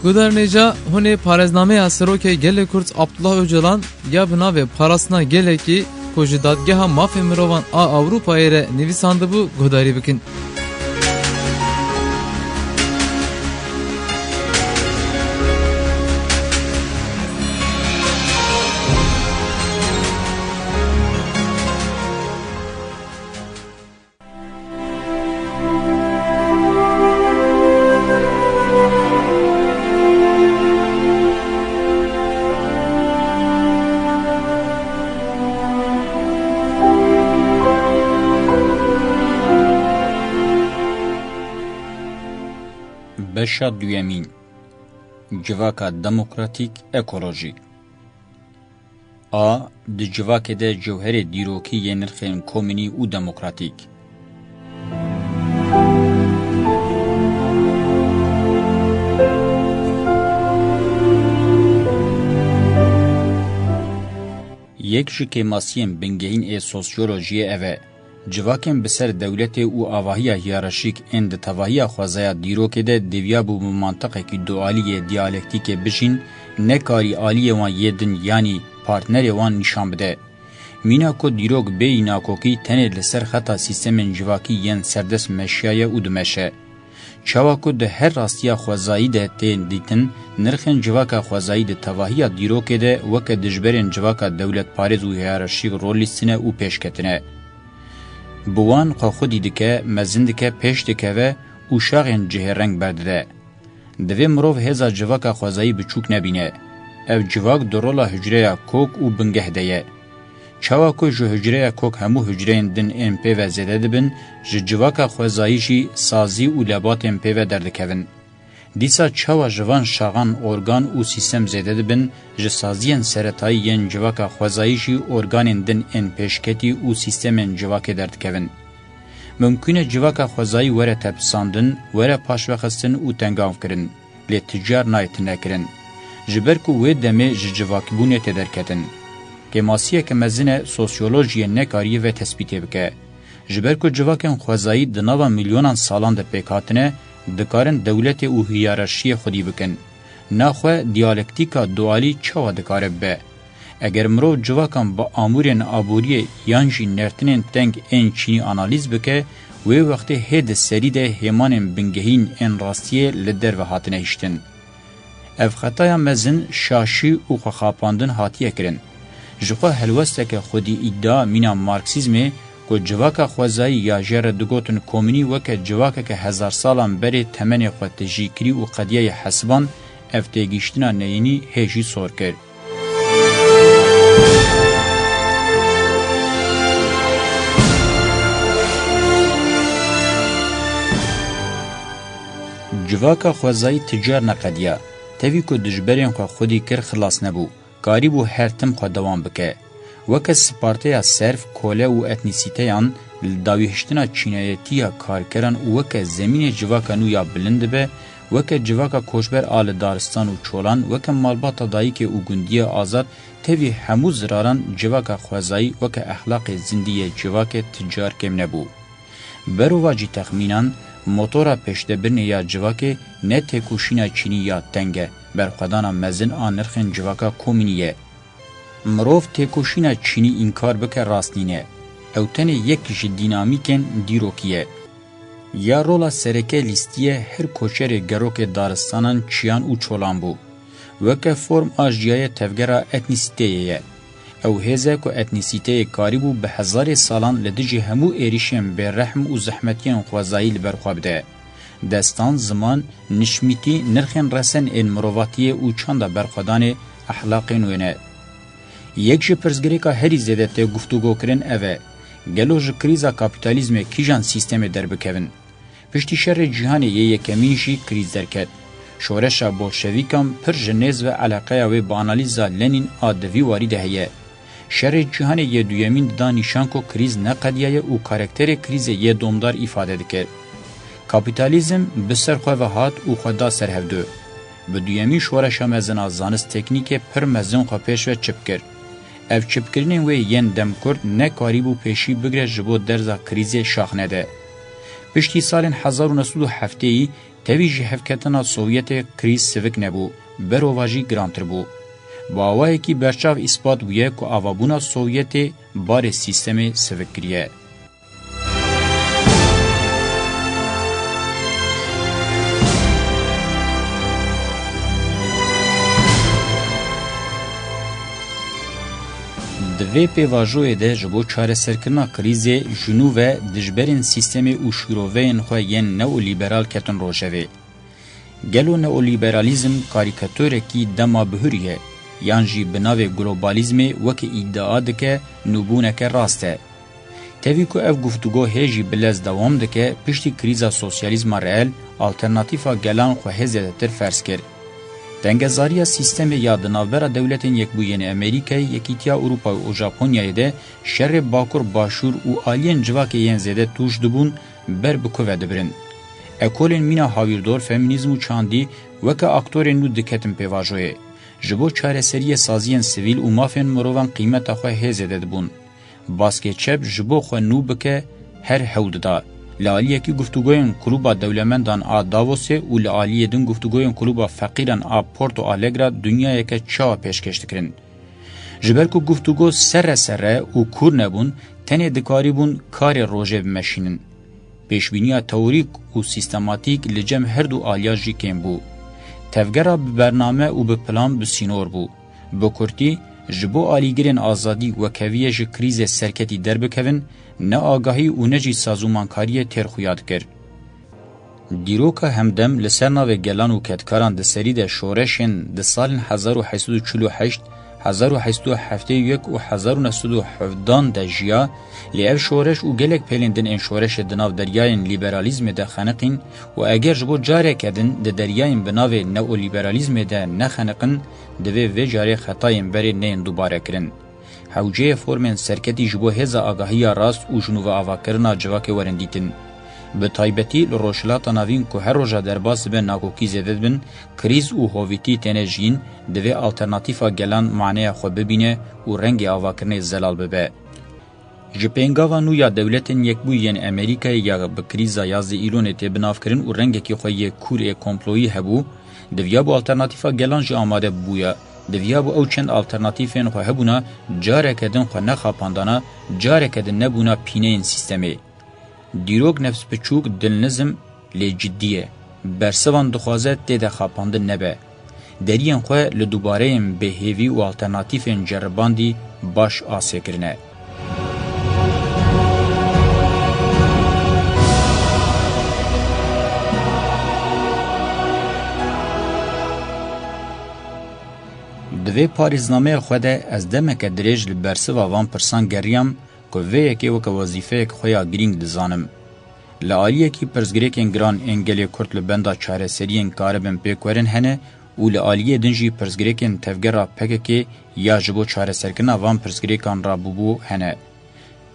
Guderneca hune parezname asroke gele Kurt Abdullah Öcalan ya bina ve parasına gele ki koju dadgeha mafya mirovan a Avrupa ere nivisandı bu gudari bikin. Beşa duyemîn civaka demokratîk ekolojî a di civakê de cewherê dîrokî yê nirxên komînî û demokratîk yek ji kêmasiyên bingehîn ê sosyolojiyê ev e civakên bi ser dewletê û avahiya hiyerarşîk ên di tevahiya xwezaya dîrokê de deviya bû bi mantiqekî dualiyê diyalektîkê bijîn, nekarî aliyê wan yê din yanî partnerê wan nîşan bide. Mîna ku dîrok bêyî nakokî tenê li ser xeta sîstemên civakî yên serdest meşiyaye û dimeşe. Çawa ku di her rastiya xwezayî de tên dîtin, nirxên civaka xwezayî di tevahiya dîrokê de weke dijberên civaka dewletparêz û hiyerarşîk rolîstine û pêşketine. Buwan xwe xwedî dike, mezin dike, pêş dikeve û şaxên cihêreng berdide. Divê mirov hêza civaka xwezayî biçûk nebîne. Ev civak di rola hücreya kok û bingeh de ye. Çawa ku ji hücreya kok hemû hücreyên din ên pêve zêde dibin, ji civaka xwezayî jî sazî û lebatên pêve derdikevin. Dîsa çawa ji van şaxan organ û sîstem zêde dibin, ji saziyên seretayî yên civaka xwezayî jî organên din ên pêşketî û sîstemên civakê derdikevin. Mümkün e civaka xwezayî were tepsandin, were paşvexistin û tengav kirin, lê ticar nayê nekirin. Ji ber ku wê demê ji civakbûnê tê derketin. Kêmasiyeke mezin e sosyolojiyê nekariye ve tespîtê bike. Ji ber ku civakên xwezayî di nava milyonan salan de pêk hatine, dikarin dewletê û hiyerarşiyê xwedî bikin. Naxwe diyalektîka dualî çawa dikare bibe. Eger mirov civakan ba amûrên aboriyê yan jî nertinên teng ên çînî analîz bike, wê wextê hê di serî de hêmanên bingehîn ên rastiyê li derve hatine hiştin. Ev xetaya mezin şaşî û xwexapandin hatiye kirin. Ji xwe helwesteke xwedî îddia mîna Marksîzmê ku civaka xwezayî ya jere digotin komînî weke civakeke hezar salan berê temenê xwe tijîkirî û qediyeyê hesban, ev têgîştina neyînî hê jî sor kir. Civaka xwezayî ticar neqediya, tevî ku dijberên xwe xwedî kir xilas nebû, karî bû her tim xwe dewam bike. Weke Spartaya serf, kole û etnîsîteyan li dawîhiştina çînayetiya karkeran û weke zemînê civaka nû ya bilind dibe, weke civaka koçber a li daristan û çolan, weke malbata dayîkê û gundiya azad, tevî hemû ziraran civaka xwezayî weke exlaqê zindiyê civakê ticar kêm nebû. Berova jî texmînan, motora pêşdebirnê ya civakê ne têkoşîna çînî ya teng e, berxwedana mezin a nirxên civaka komînî ye. Mirov têkoşîna çînî înkar bike rastîne. Ew tenê yek ji dînamîkên dîrokî ye. Ya rola sereke lîstiye her koçerê gerokê daristanan çiyan û çolan bû. Weke form a jiyayê tevgera etnîsîteyê ye. Ew hêze ku etnîsîteyê karî bû bi hezarê salan li dijî hemû êrişên bêrehm û zehmetiyên xwezayî li ber xwe bide. Destan, ziman, nişmîtî, nirxên resen ên mirovatiyê û çanda berxwedanê exlaqên wê ne. Yek ji pirsgirêka herî zêde tê guftûgokirin ev e. Gelo ji krîza kapîtalîzmê kîjan sîstemê derbikevin. Piştî şerê cîhanê yê yekemîn jî krîz derket. Şoreşa bolşevîkan pir ji nêz ve eleqeya wê bi analîza Lenin a di vî warî de heye. Şerê cîhanê yê duyemîn dida nîşan ku krîz ne qediye û karakterê krîzê yê domdar îfade dike. Kapîtalîzm bi ser xwe ve hat û xwe da ser hevdû. Bi duyemîn şoreşa mezina zanist teknîkê pir mezin xwe pêş ve çip kir. Ev çipkirinên wê yên demkurd nekarî bû pêşî bigire ji bo derza krîzê şaxne de. Piştî salên 1970 yî تاوی جی هفکتنا سوویت کریز سوک نبو بروواجی گرانتر بو. باوایی کی برچاو اثبات بویه که آوابونا سوویت بار سیستم سوک کریه. دوی پیواژوی ده جبو چاره سرکرنا کریزه جنو و دجبرین سیستم او شیروین خواه ین نئولیبرال کتن روشوه. گلو نئولیبرالیزم کاریکاتوره کی دما بهوریه، یانجی بناوه گلوبالیزم وکه ادعا دکه نوبونه که راسته. تاوی که اف گفتگو هیجی بلز دوام دکه پشتی کریزا سوسیالیزم رئال آلترناتیفا گلان خواه زیده تر فرس کرد. دنگزاریا سیستم یا دناوبرا دولتین یک بوین امریکای یکیتیا اروپا و ژاپنیای ده شر باکور باشور او آلین جواک ین زده توش دبون بر بکوه دبرن. اکولین مینا هاویردور فمینیزمو چاندی وکا اکتور نو دکتن پیواجوه. جبو چاره سری سازین سویل و مافین مروان قیمت خواه هزده دبون. باسکه چپ جبو خواه نو بکه هر حول دا. لعالیه کی گفتگوین کلوبا دولمندان آ داووسه و لعالیه دن گفتگوین کلوبا فقیران آ پورتو آلگرا دنیای که چا پیشکش دکرن. جبر کو گفتگو سره و کور نبون تنه دکاری بون کار روژه بمشینن. پیشبینی تئوریک و سیستماتیک لجم هر دو آلیاجی کم بو. تفگرا به برنامه و به پلان بسینور بو. بکرتی جبو آلیگرین آزادی و کویه ج کریز سرکتی در بکوین نه آگاهی و نجی سازومانکاری ترخویاد کرد. دیروکا همدم لسرنا و گلان و کتکاران ده سری ده شورشن ده سال 1848 1871 و 1917 ده جیا لیو شورش و گلک پیلندن این شورش دناو دریاین لیبرالیزم ده خنقین و اگر جبو جاره کدن ده دریاین بناو نو لیبرالیزم ده نخنقن ده و جاره خطاین بری نین دوباره کرن. حوجه فرمن سرکتی جبو هزا آگاهی راست و جنوب آواکرنا جواک ورندیتن. به تایبتی لروشلاتا ناوین که هر روژا درباس به ناکوکی زیده بن، کریز و هویتی تنجین دوی آلترناتیفا گلان معنی خو ببینه و رنگ آواکرنه زلال ببه. جپنگاوا نو یا دولتن یک بوین امریکای یا به کریزا یاز ایلون تبناف کرن و رنگ کی خوی کور کمپلوی هبو، دویا با آلترناتیفا گلان جی آماده بویا. دویا با او چند آلترناتیفین خو هبونا جاره کدن خو نخاپاندانا جاره کدن نبونا پینه این سیستمی. دیروگ نفس بچوک دلنزم لی جدیه. برسوان دخوازه تیده خاپانده نبه. درین خواه لدوباره بهیوی و آلترناتیفین جرباندی باش آسه کرنه. دوی پاریزنامه خوده از دمک دریج لبرسوا وان پرسان گریم که وی که وک وظیفه خویا گرینگ دزانم. لعالیه کی پرزگریکن گران انگلی کرد لبندا چاره سرین کاربن پیکورن هنه و لعالیه دنجی پرزگریکن تفگرا پکه یا جبو چاره سرکنا وان پرزگریکان را بوبو هنه.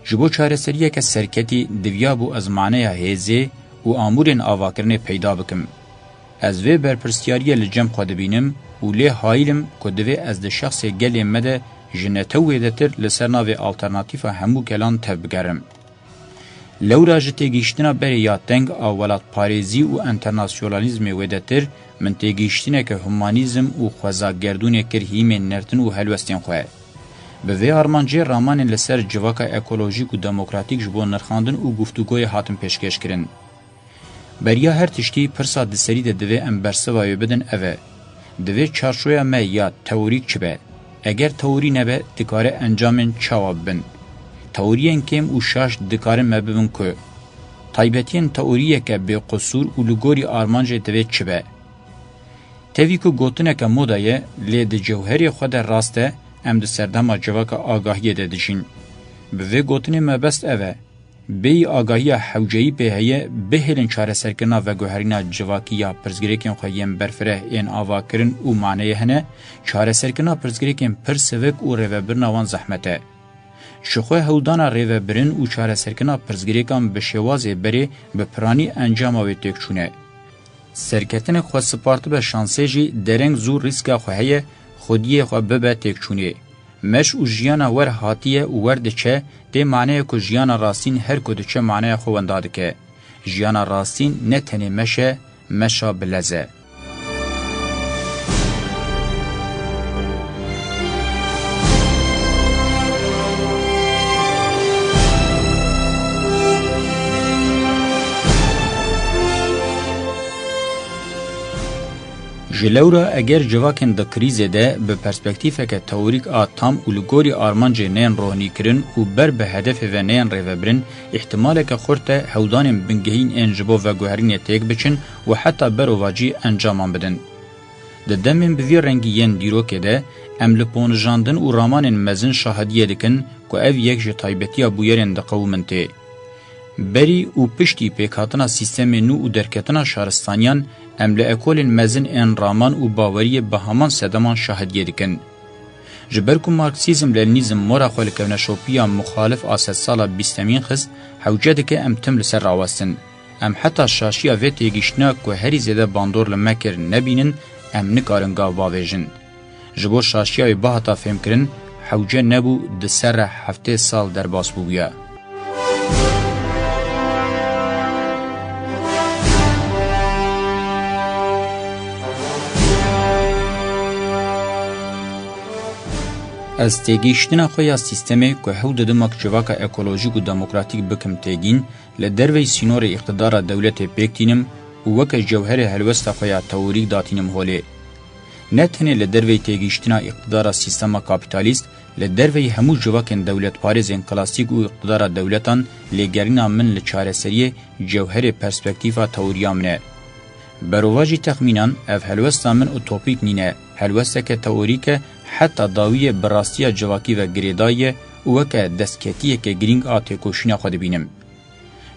جبو چاره سریه که سرکتی دویابو از معنی هیزه و آمورین آواکرنه پیدا بکم. از وی برپرستیاریه لجم خود بینم و لی حایلم که دوی از ده شخص گلی مده جنتوی دتر لسرنا و آلترناتیفا همو گلان تبگرم. لورا جتی گیشتنا بری یا تنگ آولات پاریزی و انترناسیونالیزم ودتر من تیگیشتنا که همانیزم و خوزاگردون کرهیم نرتن و هلوستین خواه. به وی آرمانجی رامان لسر جواکا اکولوژیک و دموکراتیک جبو نرخاندن و گفتگوی حاتم پیشکش کرن. بریا هر تشتی پرسا دسری ده دوی امبرسوایو بدن اوه. دوی چارشویا ما یا تئوریک چبه. اگر تئوری نبه دکاره انجامن چواب بن. تئورین کم و شاش دکاره مببن که. طایبتین تئوریه که به قصور و لگوری آرمانج دوی چبه. تاوی که گوتنه که مودایه لی ده جوهری خود راسته ام ده سردما جواک آگاهی ده دشین. به وی گوتنه مبست اوه. بی آگاهی حوجهی به هیه به هلن چاره سرکرنا و گوهرینا جواکی یا پرزگریکن خویم برفره این آوا کرن و معنی هنه چاره سرکرنا پرزگریکن پر سوک و ریوبرنا وان زحمته. شخوه هودانا ریوبرن و چاره سرکرنا پرزگریکن به شوازه بری به پرانی انجام آوی تکچونه. سرکتن خود سپارت به شانسه جی درنگ زور ریسکا خوهیه خودیه خواه ببه تکچونه. مش او جیانا ور هاتیه او ورد چه ده معنی که جیانا راستین هر کده چه معنی خوانده که جیانا راستین نه تنه مشه meşa bileze. Jilewra eger civakên di krîzê de bi perspektîfeke teorîk a tam û li gorî armancê neyên rohnîkirin û ber bi hedefê ve neyên rêvebirin, ihtimaleke xurt e hewdanên bingehîn ên ji bo veguherînê têk biçin û heta berovacî encaman bidin. Di demên bi vî rengî yên dîrokê de em li ponijandin û ramanên mezin şahidiyê dikin ku ev yek ji taybetiya bûyerên diqewîmin tê. Berî û piştî pêkhatina sîstemê nû û derketina şaristaniyan em li ekolên mezin ên raman û baweriyê bi heman sedeman şahidiyê dikin. Ji ber ku Marksîzm Lenînîzm mora xwe li kevneşopiya muxalif a sedsala bîstemîn xist, hewce dike em tim li ser rawestin. Em heta şaşiya vê têgîştina ku herî zêde bandor li me kir nebînin, em nikarin gav bavêjin. Ji bo şaşiya wê bihata fêmkirin, hewce nebû di ser re heftê sal derbas bûye. Ez têgîştina xwe ya sîstemê ku hew didimak civaka ekolojîk û demokratîk bikim têgîn, li derveyî sînorê îqtidara dewletê pêk tînim û weke cewherê helwesta xwe ya teorîk datînim holê. Ne tenê li derveyî têgîştina îqtidara sîstema kapîtalîst, li derveyî hemû civakên dewletparêzên klasîk û îqtidara dewletan lêgerîna min li çareseriyê cewherê perspektîfa teoriya min e. Berovajî texmînan ev helwesta min utopîk nîne, helwesteke teorîk e heta dawiyê bi rastiya civakî ve girêdayê û weke destketiyeke girîng a têkoşîna xwe dibînim.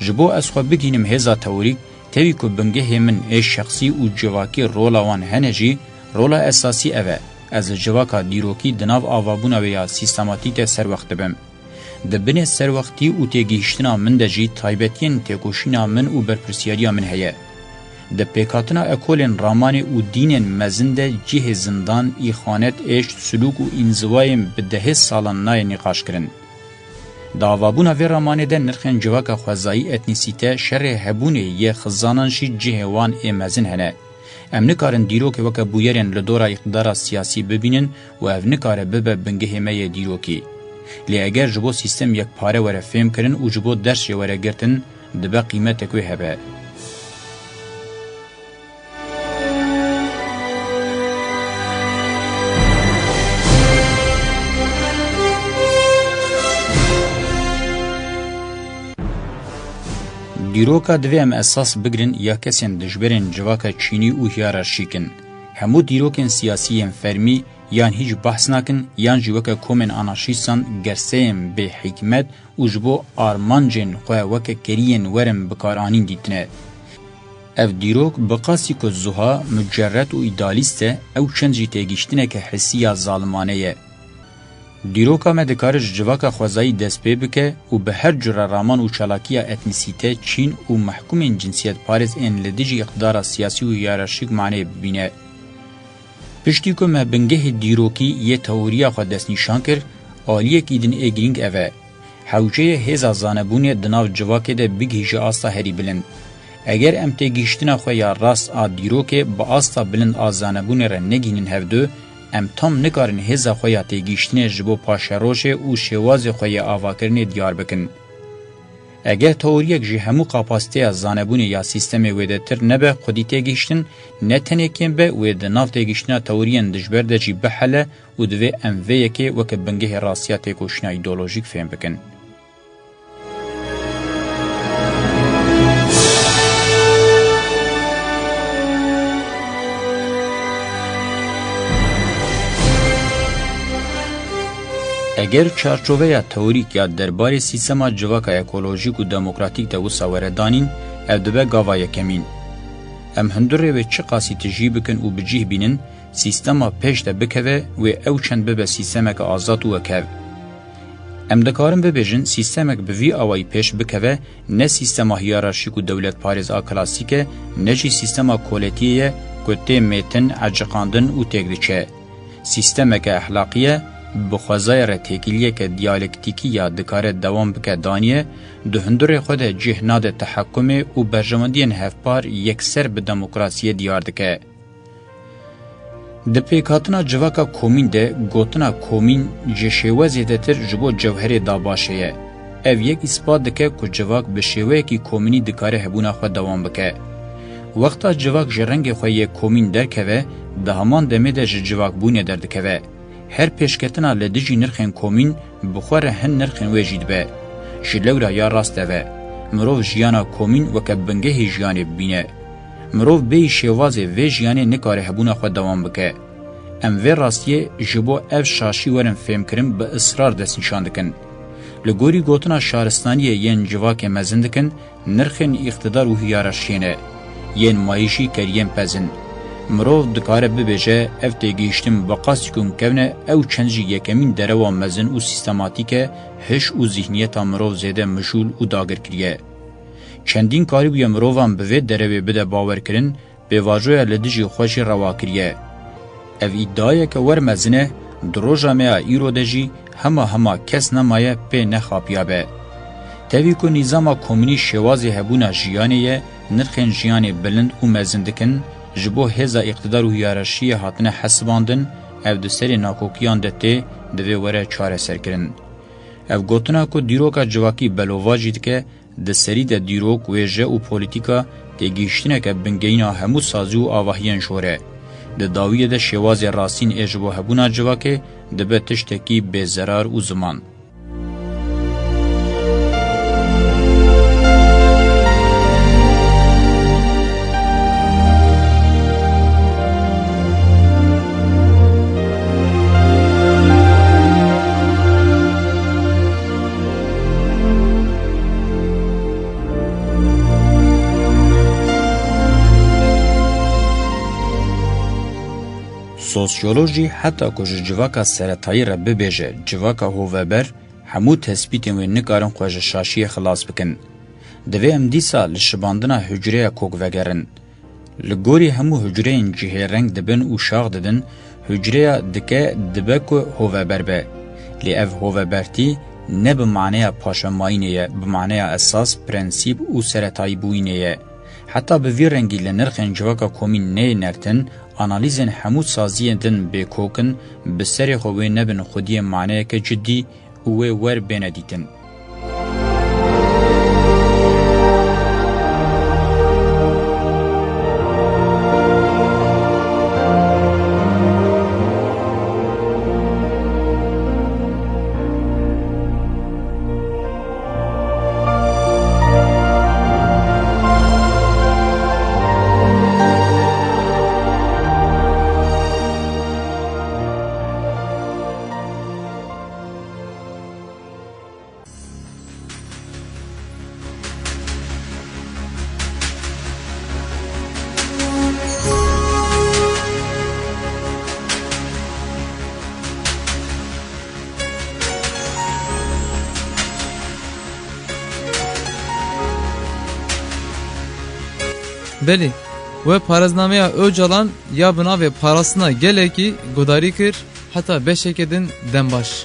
Ji bo ez xwe bigînim hêza teorîk, tevî ku bingehê min ê şexsî û civakî rola wan hene jî, rola esasî ev e, ez li civaka dîrokî di nav avabûna wê ya sîstematîk de serwext dibim. Di binê serwextî û têgihîştina min de jî taybetiyên têkoşîna min û berpirsyariya min heye. Di pêkhatina ekolên ramanê û dînên mezin de cihê zindan, îxanet, êşt, sulûk û înzivayên bi dehê salan nayê nîqaş kirin. Di avabûna vê ramanê de nirxên civaka xwezayî etnîsîte, şerê hebûnê yê xizanan jî cihê wan ê mezin hene. Em nikarin dîrokê weke bûyerên li dora îqtidara siyasî bibînin û ev nikare bibe bingehê me yê dîrokî. Lê eger ji bo sîstem yekpare were fêm kirin û ji bo derşê were girtin, dibe qîmetek wê hebe. Dîroka divê em esas bigirin ya kesên dijberên civaka çînî û hiyerarşîk in. Hemû dîrokên siyasî yên fermî yan hiç behs nakin yan jî weke komên anarşîstan gerseyên bêhikmet û ji bo armancên xwe weke keriyên werin bikaranîn dîtine. Ev dîrok bi qasî ku zuha, mücerret û îdealîst e, ew çend jî têgîştineke hissî ya zalimane ye. Dîroka me dikare ji civaka xwezayî dest pê bike û bi her cure raman û çalakiya etnîsîte, çîn û mehkumên cinsiyetparêz ên li dijî îqtidara siyasî û hiyerarşîk maneyê bibîne. Piştî ku me bingehê dîrokî yê teoriya xwe destnîşan kir, aliyekî din ê girîng ev e. Hewceyê hêza zanebûnê di nav civakê de bigihîje asta herî bilind. Eger em têgîştina xwe ya rast a dîrokê bi asta bilind a zanebûnê re negînin hevdû, em tam nikarin hêza xwe ya têgîştinê ji bo paşerojê û şêwazê xwe ya avakirinê diyar bikin. Eger teoriyek ji hemû kapasiteya zanebûnê ya sîstemê wê de tir nebe xwedî têgîştin, ne tenekên be wê di nav têgîştina teoriyên dijber de jî bihele û divê em vê yekê weke bingehê rastiya têkoşîna îdeolojîk fêm bikin. Eger çarçoveya teorîk ya derbarê sîstema civaka ekolojîk û demokratîk de wisa were danîn, ev dibe gava yekemîn. Em hundirê wê çi qasî tijî bikin û bicih bînin, sîstema pêş de bikeve wê ew çend bibe sîstemeke azad û wekev. Em dikarin bibêjin sîstemek bi vî awayî pêş bikeve, ne sîstema hiyerarşîk û dewletparêz a klasîk e, ne jî sîstema koletiyê ye ku tê mêtin, eciqandin û têk diçe. Sîstemeke ehlaqî ye, بخوازای را تکیلیه که دیالکتیکی یا دکاره دوام بکه دانیه دو هندور خود جهناد تحکم و برجماندین هفپار یکسر به دموکراسی دیار دکه. د پیکاتنا جواکا کومین ده گوتنا کومین جشیوه زیده تر جبو جوهری داباشه او یک اثبات دکه که جواک به شیوه کی کومینی دکاره هبونا خود دوام بکه. وقتا جواک جرنگ خواه یک کومین درکوه ده همان دمه ده جواک بونه دردکوه. هر پیشکتنا لدیجی نرخین کومین بخوار هن نرخین ویجید به. جلورا یا راست دوه. مروف جیانا کومین وکه بنگه جیانه بینه. مروف بی شیوازه وی جیانه نکاره هبونا خود دوام بکه. ام وی راستیه جبو اف شاشی ورن فهم کرن به اصرار دست نشان دکن. لگوری گوتنا شارستانیه ین جواک مزن دکن نرخین اقتدار و هیارشینه. ین مایشی کریم پزن. مروف دکاره ببیجه اف تیگیشتم بقاسی کن کونه او چنجی یکمین دروا مزن و سیستماتیکه هش و ذهنیتا مروف زیده مشول و داگر کریه. چندین کاری بیا مروفان بوید دروی بده باور کرن به واجوی لدیجی خوشی روا کریه. او ادعایه که ور مزنه دروژا میا ایرو دجی هما کس نمایه پی نخابیا به. تاوی که نظام کومونی شوازی هبونا جیانیه نرخین جیانی بلند و مزندکن جبو هزا اقتدار و هیارشی هاتنه حسباندن او دستری ناکوکیان دته دوی وره چاره سر کرن. او گوتنا که دیروکا جواکی بلوواجید که دستری ده دیروک ویجه و پولیتیکا تیگیشتنه که بنگینا همو سازی و آواهین شوره. ده داویه ده شواز راستین اجبو هبونا جواکه ده به تشتکی به زرار و زمان. سوسیولوژی حتی که جواکا سرطایی را ببیجه جواکا هووبر همو تثبیتین و نکارن خوش شاشی خلاص بکن. دوی ام دیسا لشباندنا حجره کوک وگرن. لگوری همو حجره جهه رنگ دبن و شاق ددن حجره دکه دبکو هووبر به. لی اف هووبرتی نه بمعنی پاشماینه بمعنی اساس پرنسیب و سرطایی بوینه. حتی به وی رنگی لنرخین جواکا کومین نه نرتن انالیزن همو سازیه دن بکوکن بسری خوی نبن خودی معنی که جدی و ور بندیتن. بلی و پارزنامه اوجالان یا بنا و پاراسنا گله کی گداری کر حتی بشکدن دنباش.